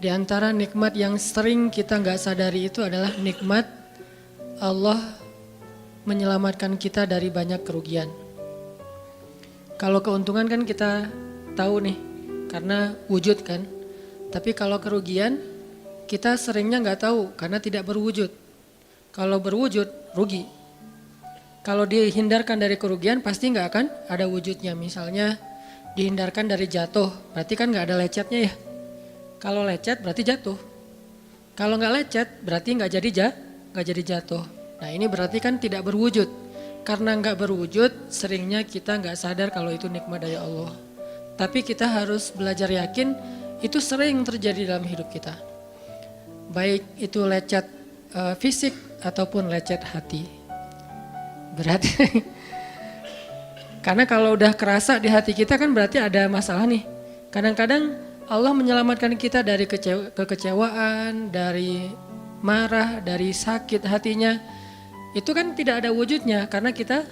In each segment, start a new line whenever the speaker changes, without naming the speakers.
Di antara nikmat yang sering kita nggak sadari itu adalah nikmat Allah menyelamatkan kita dari banyak kerugian. Kalau keuntungan kan kita tahu nih, karena wujud kan. Tapi kalau kerugian, kita seringnya nggak tahu karena tidak berwujud. Kalau berwujud, rugi. Kalau dihindarkan dari kerugian, pasti nggak akan ada wujudnya. Misalnya dihindarkan dari jatuh, berarti kan nggak ada lecetnya ya. Kalau lecet berarti jatuh. Kalau nggak lecet berarti nggak jadi jatuh. Nah ini berarti kan tidak berwujud. Karena nggak berwujud, seringnya kita nggak sadar kalau itu nikmat dari Allah. Tapi kita harus belajar yakin itu sering terjadi dalam hidup kita. Baik itu lecet fisik ataupun lecet hati. Berat. Karena kalau udah kerasa di hati kita kan berarti ada masalah nih. Kadang-kadang Allah menyelamatkan kita dari kekecewaan, dari marah, dari sakit hatinya. Itu kan tidak ada wujudnya karena kita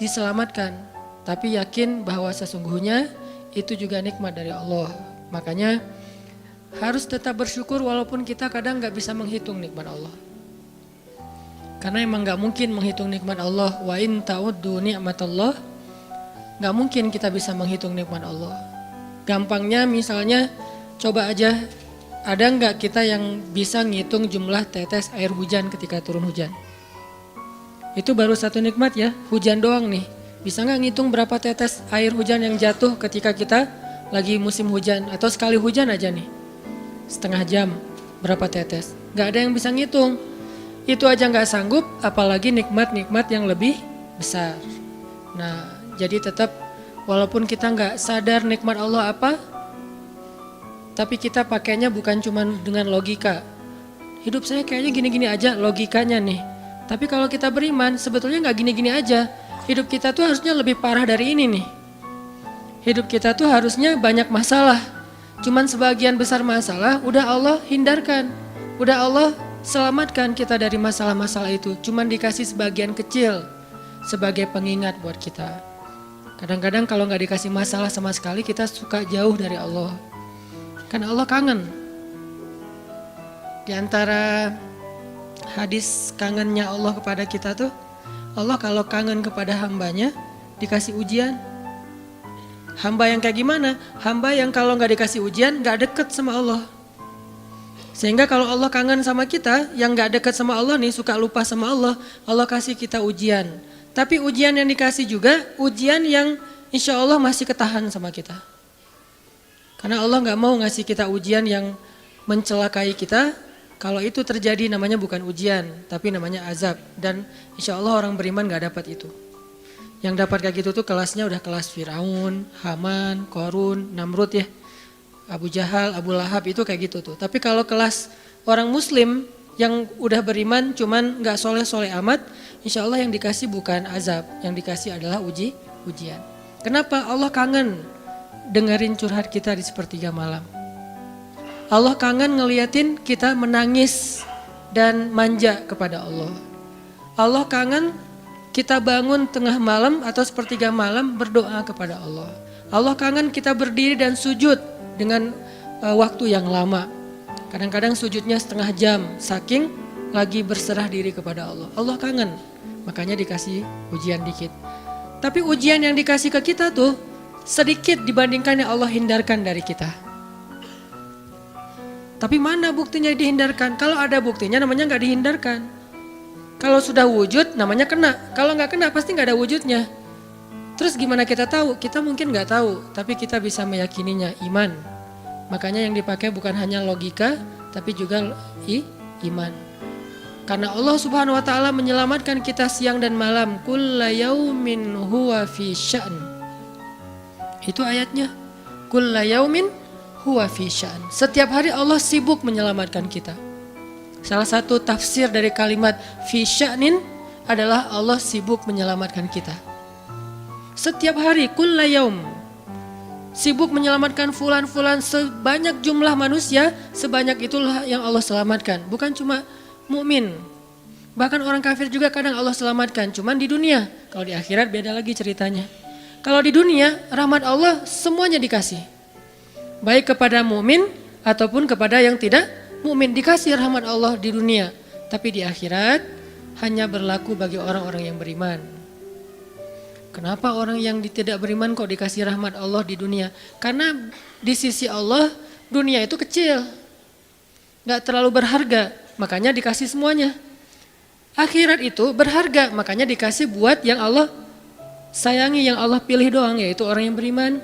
diselamatkan. Tapi yakin bahwa sesungguhnya itu juga nikmat dari Allah. Makanya harus tetap bersyukur walaupun kita kadang gak bisa menghitung nikmat Allah. Karena emang gak mungkin menghitung nikmat Allah. Wa in ta'uddu ni'matallah. Gak mungkin kita bisa menghitung nikmat Allah. Gampangnya misalnya coba aja, ada nggak kita yang bisa ngitung jumlah tetes air hujan ketika turun hujan? Itu baru satu nikmat ya, hujan doang nih. Bisa nggak ngitung berapa tetes air hujan yang jatuh ketika kita lagi musim hujan? Atau sekali hujan aja nih, setengah jam berapa tetes? Nggak ada yang bisa ngitung. Itu aja nggak sanggup, apalagi nikmat-nikmat yang lebih besar. Nah jadi tetap walaupun kita nggak sadar nikmat Allah apa, tapi kita pakainya bukan cuma dengan logika. Hidup saya kayaknya gini-gini aja logikanya nih. Tapi kalau kita beriman sebetulnya nggak gini-gini aja. Hidup kita tuh harusnya lebih parah dari ini nih. Hidup kita tuh harusnya banyak masalah. Cuman sebagian besar masalah udah Allah hindarkan. Udah Allah selamatkan kita dari masalah-masalah itu. Cuman dikasih sebagian kecil sebagai pengingat buat kita. Kadang-kadang kalau nggak dikasih masalah sama sekali kita suka jauh dari Allah. Karena Allah kangen. Di antara hadis kangennya Allah kepada kita tuh, Allah kalau kangen kepada hambanya dikasih ujian. Hamba yang kayak gimana? Hamba yang kalau nggak dikasih ujian nggak deket sama Allah. Sehingga kalau Allah kangen sama kita, yang nggak deket sama Allah nih suka lupa sama Allah, Allah kasih kita ujian. Tapi ujian yang dikasih juga ujian yang insya Allah masih ketahan sama kita. Karena Allah gak mau ngasih kita ujian yang mencelakai kita. Kalau itu terjadi namanya bukan ujian, tapi namanya azab. Dan insya Allah orang beriman gak dapat itu. Yang dapat kayak gitu tuh kelasnya udah kelas Firaun, Haman, Korun, Namrud ya. Abu Jahal, Abu Lahab itu kayak gitu tuh. Tapi kalau kelas orang muslim yang udah beriman cuman gak soleh-soleh amat, insya Allah yang dikasih bukan azab, yang dikasih adalah ujian. Kenapa? Allah kangen dengerin curhat kita di sepertiga malam. Allah kangen ngeliatin kita menangis dan manja kepada Allah. Allah kangen kita bangun tengah malam atau sepertiga malam berdoa kepada Allah. Allah kangen kita berdiri dan sujud dengan waktu yang lama. Kadang-kadang sujudnya setengah jam, saking lagi berserah diri kepada Allah. Allah kangen, makanya dikasih ujian dikit. Tapi ujian yang dikasih ke kita tuh sedikit dibandingkan yang Allah hindarkan dari kita. Tapi mana buktinya dihindarkan? Kalau ada buktinya namanya gak dihindarkan. Kalau sudah wujud namanya kena. Kalau gak kena pasti gak ada wujudnya. Terus gimana kita tahu? Kita mungkin gak tahu, tapi kita bisa meyakininya, iman. Makanya yang dipakai bukan hanya logika, tapi juga iman. Karena Allah Subhanahu wa taala menyelamatkan kita siang dan malam. Kulla yaumin huwa fi sya'n. Itu ayatnya. Kulla yaumin huwa fi sya'n. Setiap hari Allah sibuk menyelamatkan kita. Salah satu tafsir dari kalimat fi sya'nin adalah Allah sibuk menyelamatkan kita. Setiap hari kulla yaum. Sibuk menyelamatkan fulan-fulan, sebanyak jumlah manusia, sebanyak itulah yang Allah selamatkan. Bukan cuma mukmin, bahkan orang kafir juga kadang Allah selamatkan. Cuman di dunia, kalau di akhirat beda lagi ceritanya. Kalau di dunia, rahmat Allah semuanya dikasih. Baik kepada mukmin ataupun kepada yang tidak mukmin. Dikasih rahmat Allah di dunia, tapi di akhirat hanya berlaku bagi orang-orang yang beriman. Kenapa orang yang tidak beriman kok dikasih rahmat Allah di dunia? Karena di sisi Allah dunia itu kecil, gak terlalu berharga, makanya dikasih semuanya. Akhirat itu berharga, makanya dikasih buat yang Allah sayangi, yang Allah pilih doang, yaitu orang yang beriman.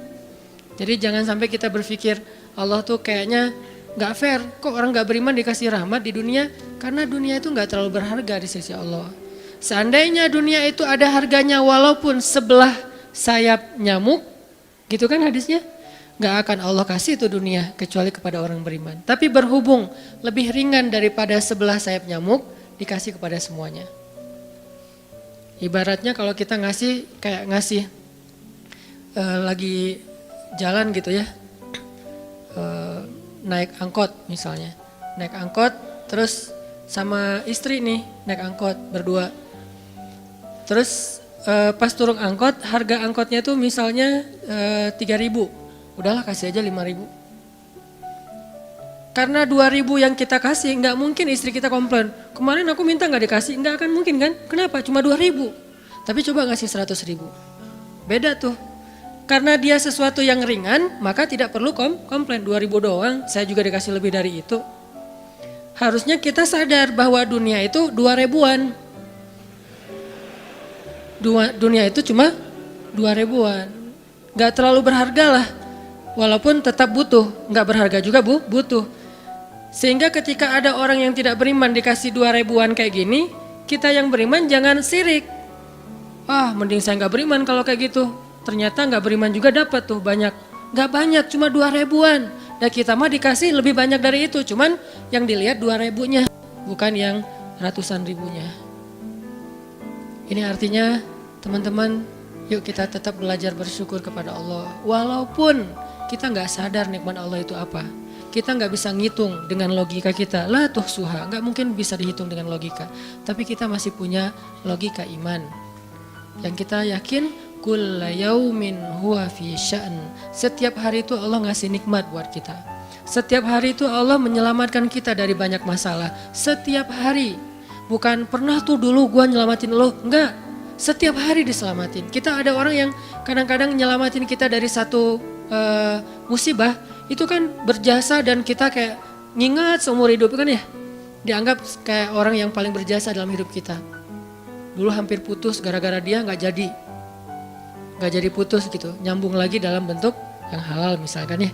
Jadi jangan sampai kita berpikir Allah tuh kayaknya gak fair, kok orang gak beriman dikasih rahmat di dunia? Karena dunia itu gak terlalu berharga di sisi Allah. Seandainya dunia itu ada harganya walaupun sebelah sayap nyamuk, gitu kan hadisnya, gak akan Allah kasih itu dunia kecuali kepada orang beriman. Tapi berhubung lebih ringan daripada sebelah sayap nyamuk, dikasih kepada semuanya. Ibaratnya kalau kita ngasih kayak ngasih lagi jalan gitu ya, naik angkot misalnya, naik angkot terus sama istri nih naik angkot berdua. Terus pas turun angkot, harga angkotnya tuh misalnya 3.000, udahlah kasih aja 5.000. Karena 2.000 yang kita kasih, nggak mungkin istri kita komplain, kemarin aku minta nggak dikasih, nggak akan mungkin kan? Kenapa? Cuma 2.000, tapi coba ngasih 100.000, beda tuh. Karena dia sesuatu yang ringan, maka tidak perlu komplain, 2.000 doang, saya juga dikasih lebih dari itu. Harusnya kita sadar bahwa dunia itu 2.000-an. Dunia itu cuma 2.000-an, gak terlalu berharga lah, walaupun tetap butuh, gak berharga juga butuh. Sehingga ketika ada orang yang tidak beriman dikasih 2.000-an kayak gini, kita yang beriman jangan sirik. Mending saya gak beriman kalau kayak gitu, ternyata gak beriman juga dapat tuh banyak. Gak banyak, cuma 2.000-an, dan kita mah dikasih lebih banyak dari itu, cuman yang dilihat 2.000-nya, bukan yang ratusan ribunya. Ini artinya teman-teman, yuk kita tetap belajar bersyukur kepada Allah. Walaupun kita gak sadar nikmat Allah itu apa. Kita gak bisa ngitung dengan logika kita. La tuhsuha, gak mungkin bisa dihitung dengan logika. Tapi kita masih punya logika iman. Yang kita yakin, kulla yaumin huwa fi sya'n. Setiap hari itu Allah ngasih nikmat buat kita. Setiap hari itu Allah menyelamatkan kita dari banyak masalah. Setiap hari. Bukan pernah tuh dulu gua nyelamatin lo, enggak. Setiap hari diselamatin. Kita ada orang yang kadang-kadang nyelamatin kita dari satu musibah, itu kan berjasa dan kita kayak ngingat seumur hidup kan ya. Dianggap kayak orang yang paling berjasa dalam hidup kita. Dulu hampir putus gara-gara dia nggak jadi putus gitu. Nyambung lagi dalam bentuk yang halal misalkan ya.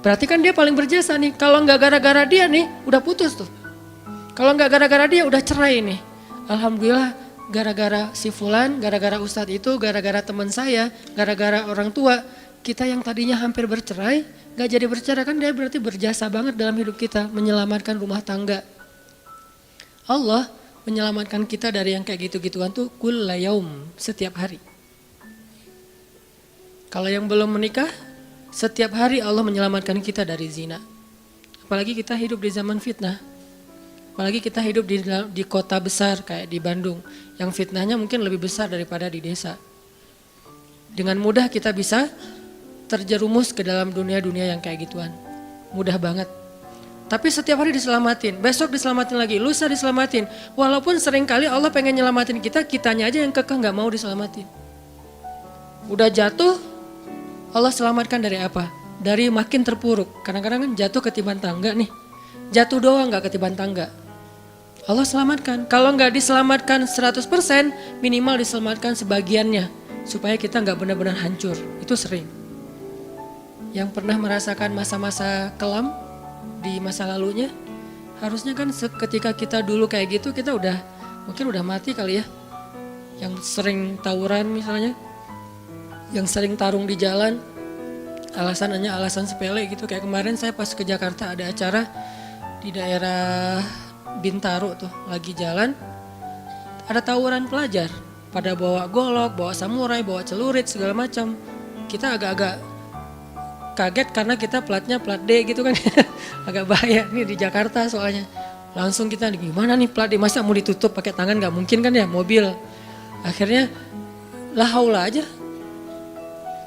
Berarti kan dia paling berjasa nih. Kalau nggak gara-gara dia nih udah putus tuh. Kalau nggak gara-gara dia udah cerai nih. Alhamdulillah gara-gara si fulan, gara-gara ustadz itu, gara-gara teman saya, gara-gara orang tua, kita yang tadinya hampir bercerai, nggak jadi bercerai kan dia berarti berjasa banget dalam hidup kita, menyelamatkan rumah tangga. Allah menyelamatkan kita dari yang kayak gitu-gituan tuh kulla yaum, setiap hari. Kalau yang belum menikah, setiap hari Allah menyelamatkan kita dari zina. Apalagi kita hidup di zaman fitnah. Apalagi kita hidup di kota besar kayak di Bandung, yang fitnahnya mungkin lebih besar daripada di desa. Dengan mudah kita bisa terjerumus ke dalam dunia-dunia yang kayak gituan. Mudah banget. Tapi setiap hari diselamatin, besok diselamatin lagi, lusa diselamatin. Walaupun seringkali Allah pengen nyelamatin kita, kitanya aja yang kekeh gak mau diselamatin. Udah jatuh, Allah selamatkan dari apa? Dari makin terpuruk. Kadang-kadang kan jatuh ketiban tangga nih. Jatuh doang gak ketiban tangga. Allah selamatkan. Kalau nggak diselamatkan 100%, minimal diselamatkan sebagiannya. Supaya kita nggak benar-benar hancur. Itu sering. Yang pernah merasakan masa-masa kelam di masa lalunya, harusnya kan ketika kita dulu kayak gitu, kita mungkin udah mati kali ya. Yang sering tawuran misalnya, yang sering tarung di jalan, alasannya alasan sepele gitu. Kayak kemarin saya pas ke Jakarta ada acara di daerah Bintaro tuh, lagi jalan, ada tawuran pelajar, pada bawa golok, bawa samurai, bawa celurit segala macam. Kita agak-agak kaget karena kita platnya plat D gitu kan, agak bahaya nih di Jakarta soalnya. Langsung kita gimana nih plat D, masa mau ditutup pakai tangan, nggak mungkin kan ya mobil. Akhirnya la haula aja.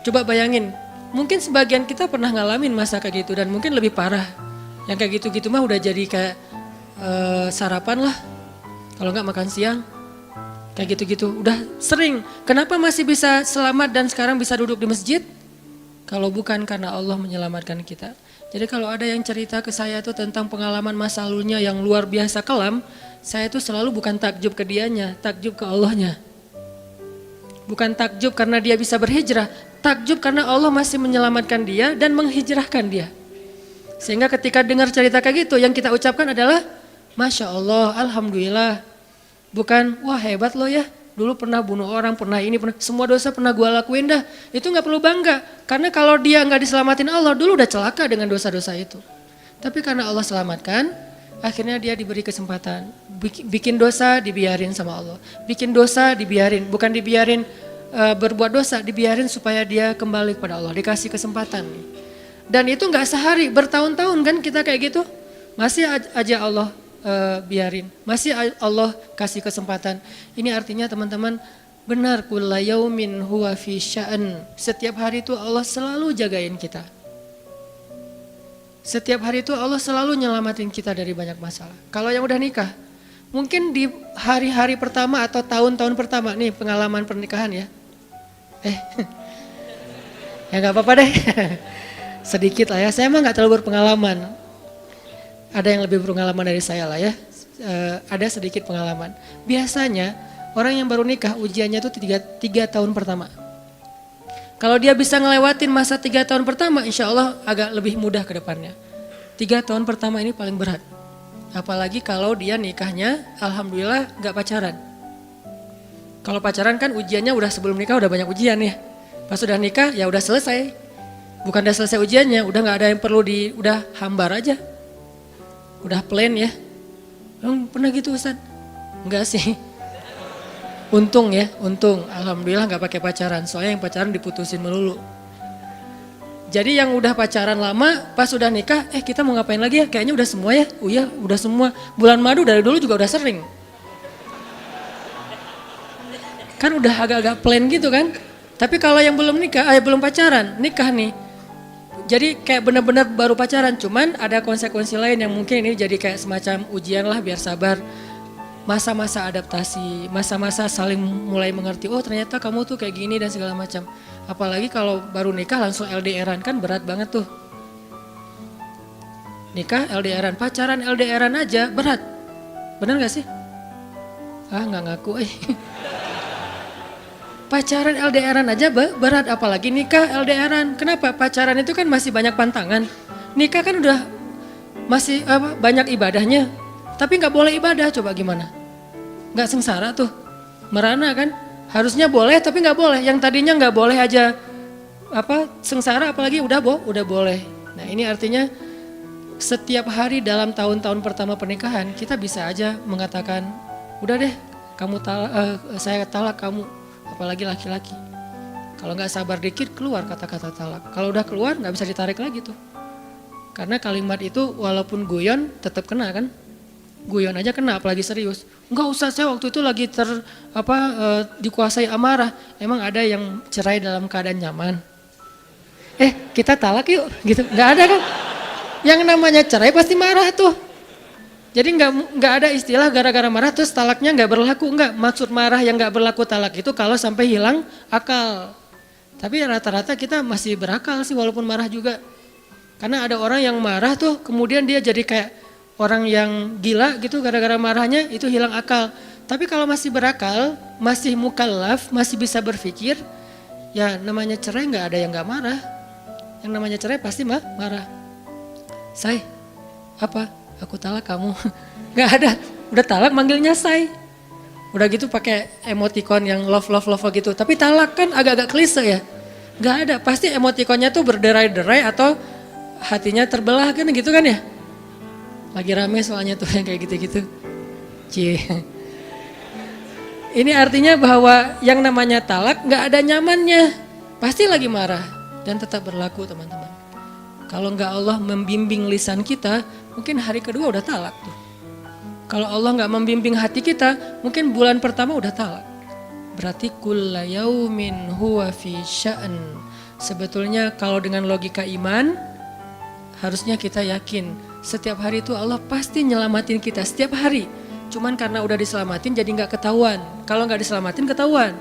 Coba bayangin, mungkin sebagian kita pernah ngalamin masa kayak gitu dan mungkin lebih parah. Yang kayak gitu-gitu mah udah jadi kayak sarapan lah. Kalau nggak makan siang. Kayak gitu-gitu, udah sering. Kenapa masih bisa selamat dan sekarang bisa duduk di masjid? Kalau bukan karena Allah menyelamatkan kita. Jadi kalau ada yang cerita ke saya itu tentang pengalaman masa lalunya yang luar biasa kelam, saya itu selalu bukan takjub ke dianya, takjub ke Allahnya. Bukan takjub karena dia bisa berhijrah, takjub karena Allah masih menyelamatkan dia dan menghijrahkan dia. Sehingga ketika dengar cerita kayak gitu, yang kita ucapkan adalah Masya Allah, Alhamdulillah. Bukan, wah hebat lo ya, dulu pernah bunuh orang, pernah ini, pernah semua dosa pernah gue lakuin dah. Itu gak perlu bangga, karena kalau dia gak diselamatin Allah, dulu udah celaka dengan dosa-dosa itu. Tapi karena Allah selamatkan, akhirnya dia diberi kesempatan. Bikin dosa dibiarin sama Allah, bikin dosa dibiarin, bukan dibiarin berbuat dosa, dibiarin supaya dia kembali kepada Allah, dikasih kesempatan. Dan itu gak sehari, bertahun-tahun kan kita kayak gitu, masih aja Allah biarin, masih Allah kasih kesempatan. Ini artinya teman-teman, benar kulla yaumin huwa fi sya'an. Setiap hari itu Allah selalu jagain kita. Setiap hari itu Allah selalu nyelamatin kita dari banyak masalah. Kalau yang udah nikah, mungkin di hari-hari pertama atau tahun-tahun pertama nih pengalaman pernikahan ya. Ya nggak apa-apa deh. Sedikit lah ya, saya mah nggak terlalu berpengalaman. Ada yang lebih berpengalaman dari saya lah ya, ada sedikit pengalaman. Biasanya orang yang baru nikah ujiannya itu 3 tahun pertama. Kalau dia bisa ngelewatin masa 3 tahun pertama, insya Allah agak lebih mudah ke depannya. 3 tahun pertama ini paling berat. Apalagi kalau dia nikahnya alhamdulillah gak pacaran. Kalau pacaran kan ujiannya udah sebelum nikah udah banyak ujian ya. Pas sudah nikah ya udah selesai. Bukan udah selesai ujiannya, udah gak ada yang perlu udah hambar aja. Udah plan ya. Pernah gitu Ustaz? Enggak sih. Untung ya, untung. Alhamdulillah gak pakai pacaran. Soalnya yang pacaran diputusin melulu. Jadi yang udah pacaran lama, pas udah nikah, kita mau ngapain lagi ya? Kayaknya udah semua ya. Oh iya, udah semua. Bulan madu dari dulu juga udah sering. Kan udah agak-agak plan gitu kan. Tapi kalau yang belum nikah, belum pacaran, nikah nih. Jadi kayak benar-benar baru pacaran, cuman ada konsekuensi lain yang mungkin ini jadi kayak semacam ujian lah biar sabar. Masa-masa adaptasi, masa-masa saling mulai mengerti, oh ternyata kamu tuh kayak gini dan segala macam. Apalagi kalau baru nikah langsung LDRan kan berat banget tuh. Nikah LDRan, pacaran LDRan aja berat. Bener gak sih? Nggak ngaku Pacaran LDRan aja berat, apalagi nikah LDRan. Kenapa? Pacaran itu kan masih banyak pantangan. Nikah kan udah masih banyak ibadahnya. Tapi nggak boleh ibadah, coba gimana? Nggak sengsara tuh, merana kan? Harusnya boleh tapi nggak boleh. Yang tadinya nggak boleh aja sengsara, apalagi udah boleh. Nah ini artinya setiap hari dalam tahun-tahun pertama pernikahan kita bisa aja mengatakan, udah deh, saya talak kamu. Apalagi laki-laki. Kalau nggak sabar dikit keluar kata-kata talak. Kalau udah keluar nggak bisa ditarik lagi tuh. Karena kalimat itu walaupun guyon tetap kena kan. Guyon aja kena apalagi serius. Enggak usah, saya waktu itu lagi dikuasai amarah. Emang ada yang cerai dalam keadaan nyaman? Kita talak yuk gitu. Nggak ada kan. Yang namanya cerai pasti marah tuh. Jadi nggak ada istilah gara-gara marah terus talaknya nggak berlaku, nggak. Maksud marah yang nggak berlaku talak itu kalau sampai hilang akal. Tapi rata-rata kita masih berakal sih walaupun marah juga. Karena ada orang yang marah tuh kemudian dia jadi kayak orang yang gila gitu gara-gara marahnya itu hilang akal. Tapi kalau masih berakal, masih mukallaf, masih bisa berpikir, ya namanya cerai nggak ada yang nggak marah. Yang namanya cerai pasti marah. Aku talak kamu. Gak ada, udah talak manggilnya say. Udah gitu pakai emoticon yang love gitu. Tapi talak kan agak-agak klise ya. Gak ada, pasti emoticonnya tuh berderai-derai atau hatinya terbelah kan gitu kan ya. Lagi rame soalnya tuh yang kayak gitu-gitu. Ini artinya bahwa yang namanya talak gak ada nyamannya. Pasti lagi marah dan tetap berlaku teman-teman. Kalau nggak Allah membimbing lisan kita, mungkin hari kedua udah talak tuh. Kalau Allah nggak membimbing hati kita, mungkin bulan pertama udah talak. Berarti kulla yaumin huwa fi sya'an. Sebetulnya kalau dengan logika iman, harusnya kita yakin Setiap hari itu Allah pasti nyelamatin kita, setiap hari. Cuman karena udah diselamatin jadi nggak ketahuan. Kalau nggak diselamatin ketahuan.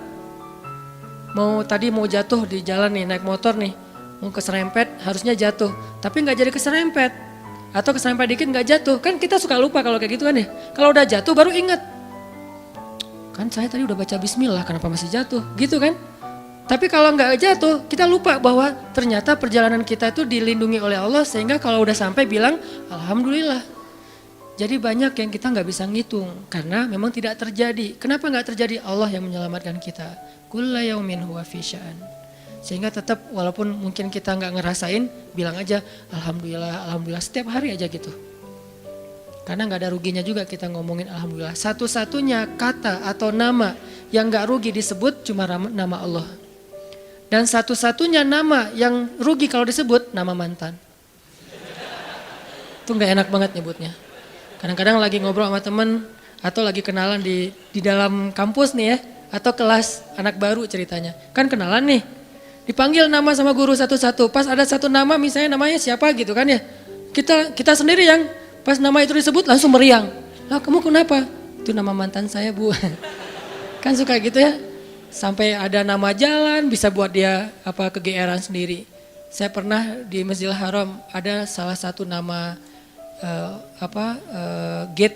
Mau jatuh di jalan nih, naik motor nih, mau keserempet harusnya jatuh. Tapi nggak jadi keserempet. Atau keserempet dikit nggak jatuh. Kan kita suka lupa kalau kayak gitu kan ya. Kalau udah jatuh baru ingat. Kan saya tadi udah baca bismillah, kenapa masih jatuh? Gitu kan. Tapi kalau nggak jatuh, kita lupa bahwa ternyata perjalanan kita itu dilindungi oleh Allah. Sehingga kalau udah sampai bilang, alhamdulillah. Jadi banyak yang kita nggak bisa ngitung karena memang tidak terjadi. Kenapa nggak terjadi? Allah yang menyelamatkan kita. Kulla yaumin huwa fi sya'an. Sehingga tetap walaupun mungkin kita nggak ngerasain, bilang aja alhamdulillah, alhamdulillah setiap hari aja gitu. Karena nggak ada ruginya juga kita ngomongin alhamdulillah. Satu-satunya kata atau nama yang nggak rugi disebut cuma nama Allah. Dan satu-satunya nama yang rugi kalau disebut nama mantan. Itu nggak enak banget nyebutnya. Kadang-kadang lagi ngobrol sama temen atau lagi kenalan di dalam kampus nih ya. Atau kelas anak baru ceritanya. Kan kenalan nih. Dipanggil nama sama guru satu-satu. Pas ada satu nama misalnya namanya siapa gitu kan ya. Kita sendiri yang pas nama itu disebut langsung meriang. Lah kamu kenapa? Itu nama mantan saya bu. Kan suka gitu ya. Sampai ada nama jalan bisa buat dia kegeeran sendiri. Saya pernah di Masjidil Haram ada salah satu nama gate,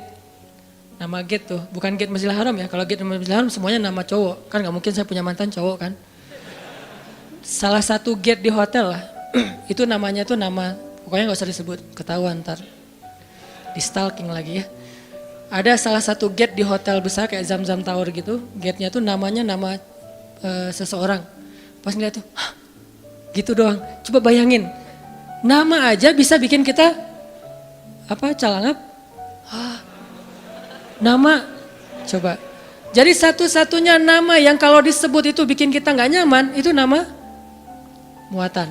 nama gate tuh, bukan gate Masjidil Haram ya. Kalau gate Masjidil Haram semuanya nama cowok, kan nggak mungkin saya punya mantan cowok kan. Salah satu gate di hotel lah, itu namanya tuh nama, pokoknya nggak usah disebut, ketahuan ntar, di stalking lagi ya. Ada salah satu gate di hotel besar kayak Zam-Zam Tower gitu, gate-nya tuh namanya nama seseorang. Pas ngeliat tuh, hah, gitu doang. Coba bayangin, nama aja bisa bikin kita calangap? Nama, coba. Jadi satu-satunya nama yang kalau disebut itu bikin kita nggak nyaman, itu nama muatan.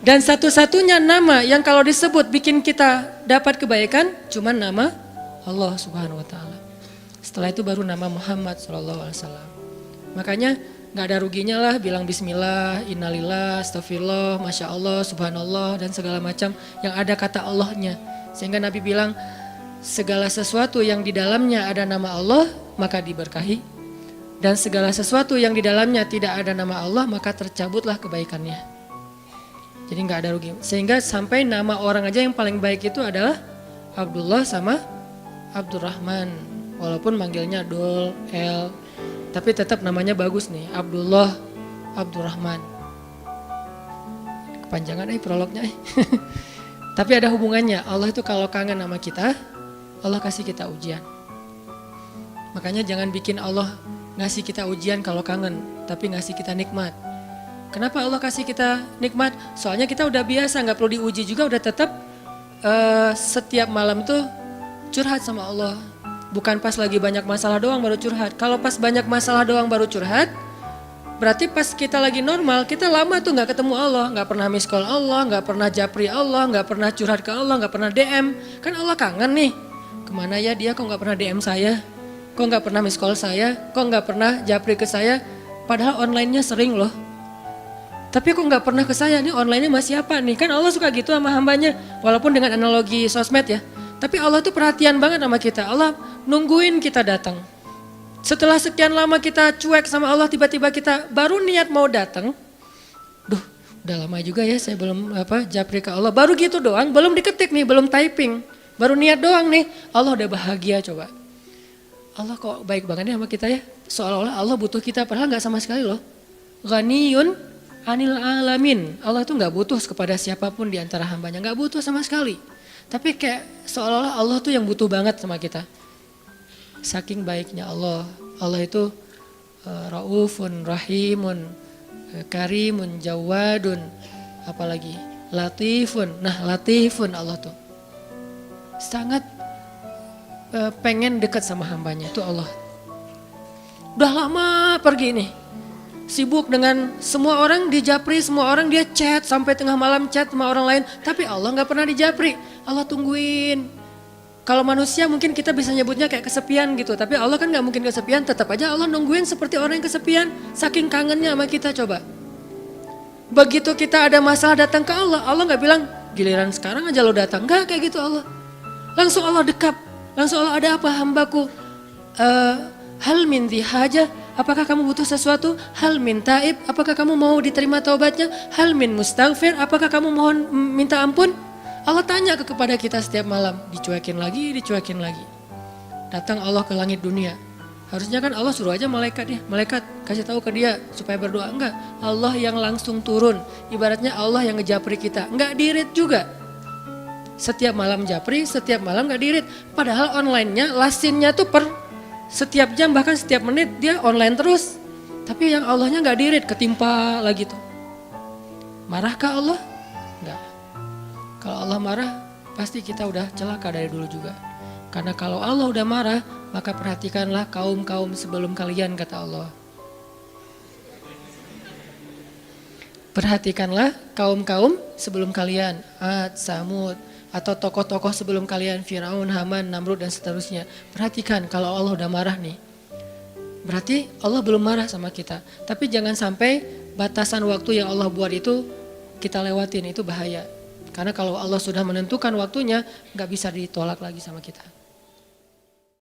Dan satu-satunya nama yang kalau disebut bikin kita dapat kebaikan, cuma nama Allah Subhanahu Wa Taala. Setelah itu baru nama Muhammad SAW. Makanya nggak ada ruginya lah bilang bismillah, innalillah, astagfirullah, masya Allah, subhanallah dan segala macam yang ada kata Allahnya. Sehingga Nabi bilang segala sesuatu yang di dalamnya ada nama Allah maka diberkahi. Dan segala sesuatu yang di dalamnya tidak ada nama Allah maka tercabutlah kebaikannya. Jadi nggak ada rugi. Sehingga sampai nama orang aja yang paling baik itu adalah Abdullah sama Abdurrahman. Walaupun manggilnya Dul, El. Tapi tetap namanya bagus nih, Abdullah, Abdurrahman. Kepanjangan prolognya. Tapi ada hubungannya, Allah itu kalau kangen sama kita, Allah kasih kita ujian. Makanya jangan bikin Allah ngasih kita ujian kalau kangen, tapi ngasih kita nikmat. Kenapa Allah kasih kita nikmat? Soalnya kita udah biasa, gak perlu diuji juga, udah tetap setiap malam tuh curhat sama Allah. Bukan pas lagi banyak masalah doang baru curhat. Kalau pas banyak masalah doang baru curhat, berarti pas kita lagi normal, kita lama tuh gak ketemu Allah. Gak pernah miss call Allah, gak pernah japri Allah, gak pernah curhat ke Allah, gak pernah DM. Kan Allah kangen nih, kemana ya dia kok gak pernah DM saya? Kok gak pernah miss call saya? Kok gak pernah japri ke saya? Padahal online-nya sering loh. Tapi kok gak pernah ke saya, nih online-nya masih apa nih? Kan Allah suka gitu sama hambanya, walaupun dengan analogi sosmed ya. Tapi Allah tuh perhatian banget sama kita. Allah nungguin kita datang. Setelah sekian lama kita cuek sama Allah, tiba-tiba kita baru niat mau datang. Duh, udah lama juga ya saya belum japri ke Allah. Baru gitu doang, belum diketik nih, belum typing. Baru niat doang nih, Allah udah bahagia coba. Allah kok baik banget nih sama kita ya. Seolah-olah Allah butuh kita, padahal gak sama sekali loh. Ghaniyun anil alamin. Allah tuh gak butuh kepada siapapun di antara hambanya, gak butuh sama sekali. Tapi kayak seolah-olah Allah tuh yang butuh banget sama kita. Saking baiknya Allah. Allah itu raufun, rahimun, karimun, jawadun, apalagi latifun. Nah latifun Allah tuh. Sangat pengen dekat sama hambanya, itu Allah. Udah lama pergi nih. Sibuk dengan semua orang dijapri, semua orang dia chat sampai tengah malam chat sama orang lain. Tapi Allah gak pernah dijapri, Allah tungguin. Kalau manusia mungkin kita bisa nyebutnya kayak kesepian gitu. Tapi Allah kan gak mungkin kesepian, tetap aja Allah nungguin seperti orang yang kesepian. Saking kangennya sama kita coba. Begitu kita ada masalah datang ke Allah, Allah gak bilang, Giliran sekarang aja lo datang, enggak kayak gitu Allah. Langsung Allah dekap, langsung Allah, ada apa hambaku? Hal min haja, apakah kamu butuh sesuatu? Hal min taib, apakah kamu mau diterima taubatnya? Hal min mustaghfir, apakah kamu mohon minta ampun? Allah tanya kepada kita setiap malam, dicuekin lagi. Datang Allah ke langit dunia. Harusnya kan Allah suruh aja malaikat kasih tahu ke dia supaya berdoa. Enggak, Allah yang langsung turun. Ibaratnya Allah yang ngejapri kita, enggak dirit juga. Setiap malam japri, setiap malam enggak dirit. Padahal online-nya, lasinnya tuh per setiap jam bahkan setiap menit dia online terus. Tapi yang Allahnya enggak dirit, ketimpa lagi tuh. Marahkah Allah? Enggak. Kalau Allah marah, pasti kita udah celaka dari dulu juga. Karena kalau Allah udah marah, maka perhatikanlah kaum-kaum sebelum kalian, kata Allah. Perhatikanlah kaum-kaum sebelum kalian, Ad, Samud, atau tokoh-tokoh sebelum kalian, Firaun, Haman, Namrud, dan seterusnya. Perhatikan kalau Allah udah marah nih, berarti Allah belum marah sama kita. Tapi jangan sampai batasan waktu yang Allah buat itu kita lewatin, itu bahaya. Karena kalau Allah sudah menentukan waktunya, gak bisa ditolak lagi sama kita.